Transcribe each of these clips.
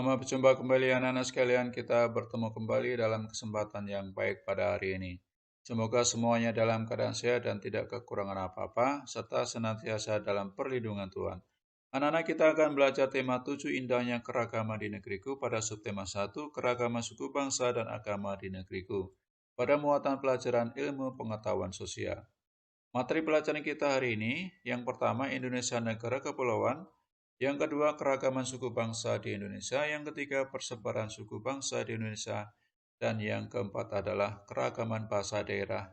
Selamat berjumpa kembali anak-anak sekalian, kita bertemu kembali dalam kesempatan yang baik pada hari ini. Semoga semuanya dalam keadaan sehat dan tidak kekurangan apa-apa, serta senantiasa dalam perlindungan Tuhan. Anak-anak, kita akan belajar tema 7 indahnya keragaman di negeriku pada subtema 1, keragaman suku bangsa dan agama di negeriku, pada muatan pelajaran ilmu pengetahuan sosial. Materi pelajaran kita hari ini, yang pertama Indonesia negara kepulauan, yang kedua keragaman suku bangsa di Indonesia, yang ketiga persebaran suku bangsa di Indonesia, dan yang keempat adalah keragaman bahasa daerah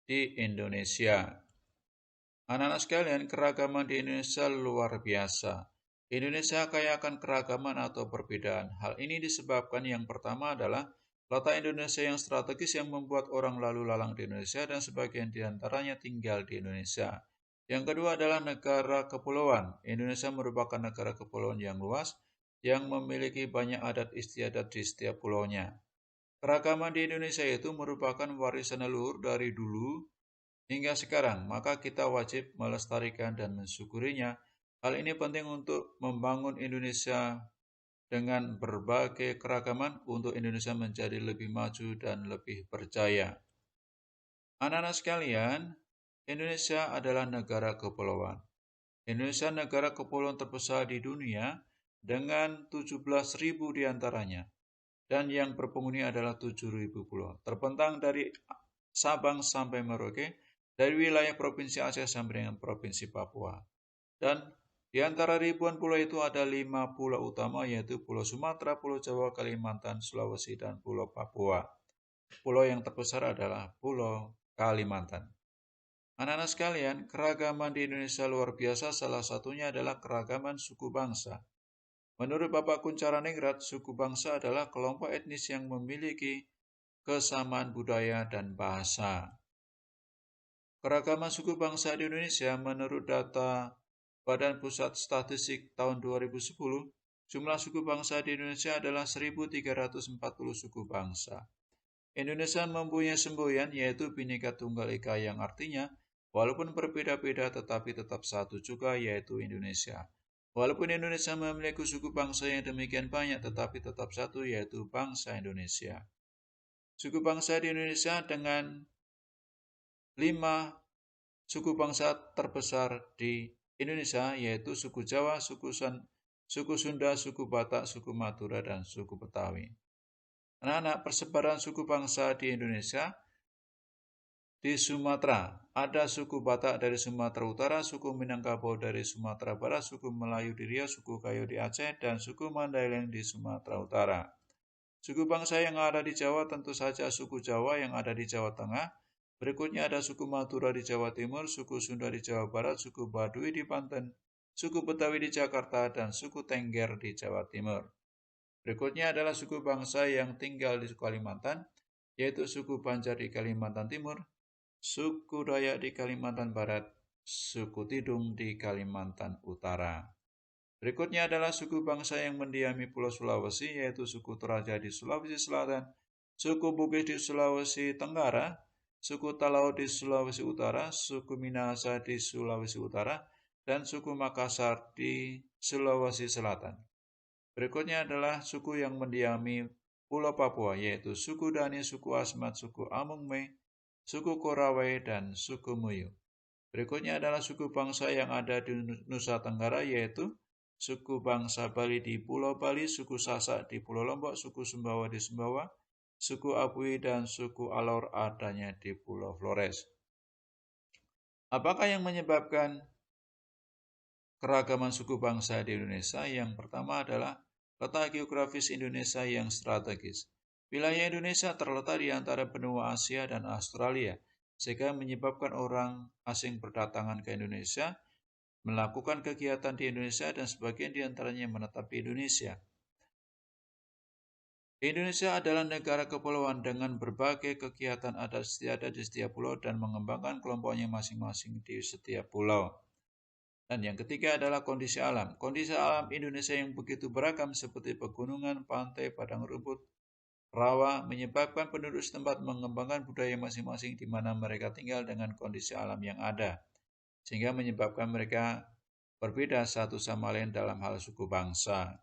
di Indonesia. Anak-anak sekalian, keragaman di Indonesia luar biasa. Indonesia kaya akan keragaman atau perbedaan. Hal ini disebabkan yang pertama adalah letak Indonesia yang strategis yang membuat orang lalu lalang di Indonesia dan sebagian diantaranya tinggal di Indonesia. Yang kedua adalah negara kepulauan. Indonesia merupakan negara kepulauan yang luas yang memiliki banyak adat istiadat di setiap pulaunya. Keragaman di Indonesia itu merupakan warisan leluhur dari dulu hingga sekarang, maka kita wajib melestarikan dan mensyukurinya. Hal ini penting untuk membangun Indonesia dengan berbagai keragaman untuk Indonesia menjadi lebih maju dan lebih berjaya. Anak-anak sekalian, Indonesia adalah negara kepulauan. Indonesia negara kepulauan terbesar di dunia dengan 17.000 diantaranya. Dan yang berpenghuni adalah 7.000 pulau. Terbentang dari Sabang sampai Merauke, dari wilayah Provinsi Aceh sampai dengan Provinsi Papua. Dan di antara ribuan pulau itu ada 5 pulau utama, yaitu Pulau Sumatera, Pulau Jawa, Kalimantan, Sulawesi, dan Pulau Papua. Pulau yang terbesar adalah Pulau Kalimantan. Anak-anak sekalian, keragaman di Indonesia luar biasa, salah satunya adalah keragaman suku bangsa. Menurut Bapak Kuncharaningrat, suku bangsa adalah kelompok etnis yang memiliki kesamaan budaya dan bahasa. Keragaman suku bangsa di Indonesia menurut data Badan Pusat Statistik tahun 2010, jumlah suku bangsa di Indonesia adalah 1.340 suku bangsa. Indonesia mempunyai semboyan yaitu Bhinneka Tunggal Ika yang artinya walaupun berbeda-beda tetapi tetap satu juga yaitu Indonesia. Walaupun Indonesia memiliki suku bangsa yang demikian banyak tetapi tetap satu yaitu bangsa Indonesia. Suku bangsa di Indonesia dengan 5 suku bangsa terbesar di Indonesia yaitu suku Jawa, suku Sunda, suku Batak, suku Madura, dan suku Betawi. Anak-anak, persebaran suku bangsa di Indonesia di Sumatera, ada suku Batak dari Sumatera Utara, suku Minangkabau dari Sumatera Barat, suku Melayu di Riau, suku Gayo di Aceh, dan suku Mandailing di Sumatera Utara. Suku bangsa yang ada di Jawa tentu saja suku Jawa yang ada di Jawa Tengah. Berikutnya ada suku Madura di Jawa Timur, suku Sunda di Jawa Barat, suku Baduy di Banten, suku Betawi di Jakarta, dan suku Tengger di Jawa Timur. Berikutnya adalah suku bangsa yang tinggal di Kalimantan, yaitu suku Banjar di Kalimantan Timur, suku Dayak di Kalimantan Barat, suku Tidung di Kalimantan Utara. Berikutnya adalah suku bangsa yang mendiami Pulau Sulawesi, yaitu suku Toraja di Sulawesi Selatan, suku Bugis di Sulawesi Tenggara, suku Talaut di Sulawesi Utara, suku Minahasa di Sulawesi Utara, dan suku Makassar di Sulawesi Selatan. Berikutnya adalah suku yang mendiami Pulau Papua, yaitu suku Dani, suku Asmat, suku Amungme, suku Korawai, dan suku Muyu. Berikutnya adalah suku bangsa yang ada di Nusa Tenggara, yaitu suku bangsa Bali di Pulau Bali, suku Sasak di Pulau Lombok, suku Sumbawa di Sumbawa, suku Apui, dan suku Alor adanya di Pulau Flores. Apakah yang menyebabkan keragaman suku bangsa di Indonesia? Yang pertama adalah letak geografis Indonesia yang strategis. Wilayah Indonesia terletak di antara benua Asia dan Australia, sehingga menyebabkan orang asing berdatangan ke Indonesia, melakukan kegiatan di Indonesia, dan sebagian di antaranya menetap di Indonesia. Indonesia adalah negara kepulauan dengan berbagai kegiatan adat istiadat di setiap pulau dan mengembangkan kelompoknya masing-masing di setiap pulau. Dan yang ketiga adalah kondisi alam. Kondisi alam Indonesia yang begitu beragam seperti pegunungan, pantai, padang rumput, rawa menyebabkan penduduk setempat mengembangkan budaya masing-masing di mana mereka tinggal dengan kondisi alam yang ada, sehingga menyebabkan mereka berbeda satu sama lain dalam hal suku bangsa.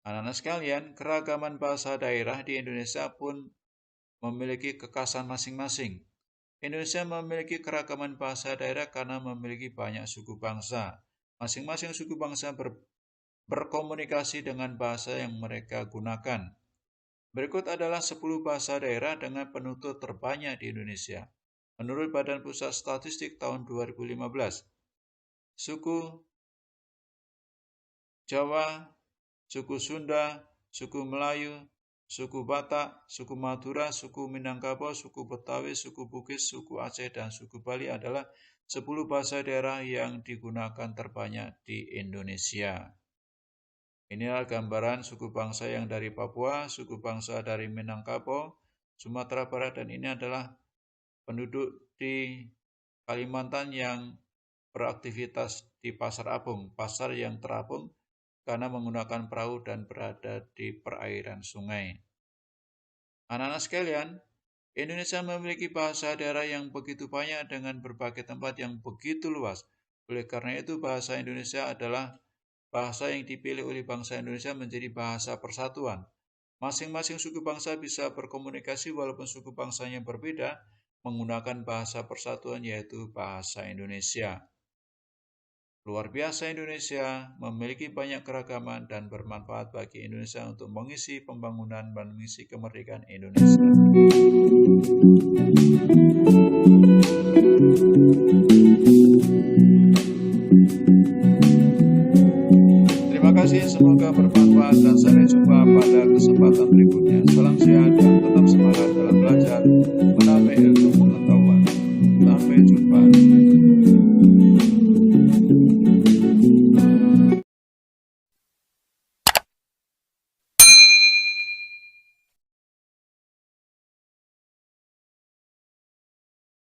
Anak-anak sekalian, keragaman bahasa daerah di Indonesia pun memiliki kekhasan masing-masing. Indonesia memiliki keragaman bahasa daerah karena memiliki banyak suku bangsa. Masing-masing suku bangsa berkomunikasi dengan bahasa yang mereka gunakan. Berikut adalah 10 bahasa daerah dengan penutur terbanyak di Indonesia. Menurut Badan Pusat Statistik tahun 2015, suku Jawa, suku Sunda, suku Melayu, suku Batak, suku Madura, suku Minangkabau, suku Betawi, suku Bugis, suku Aceh, dan suku Bali adalah 10 bahasa daerah yang digunakan terbanyak di Indonesia. Inilah gambaran suku bangsa yang dari Papua, suku bangsa dari Minangkabau, Sumatera Barat, dan ini adalah penduduk di Kalimantan yang beraktivitas di Pasar Apung, pasar yang terapung karena menggunakan perahu dan berada di perairan sungai. Anak-anak sekalian, Indonesia memiliki bahasa daerah yang begitu banyak dengan berbagai tempat yang begitu luas. Oleh karena itu, bahasa Indonesia adalah bahasa yang dipilih oleh bangsa Indonesia menjadi bahasa persatuan. Masing-masing suku bangsa bisa berkomunikasi walaupun suku bangsanya berbeda menggunakan bahasa persatuan yaitu bahasa Indonesia. Luar biasa, Indonesia memiliki banyak keragaman dan bermanfaat bagi Indonesia untuk mengisi pembangunan dan mengisi kemerdekaan Indonesia. Terima kasih, semoga bermanfaat dan sampai jumpa pada kesempatan berikutnya. Salam sehat.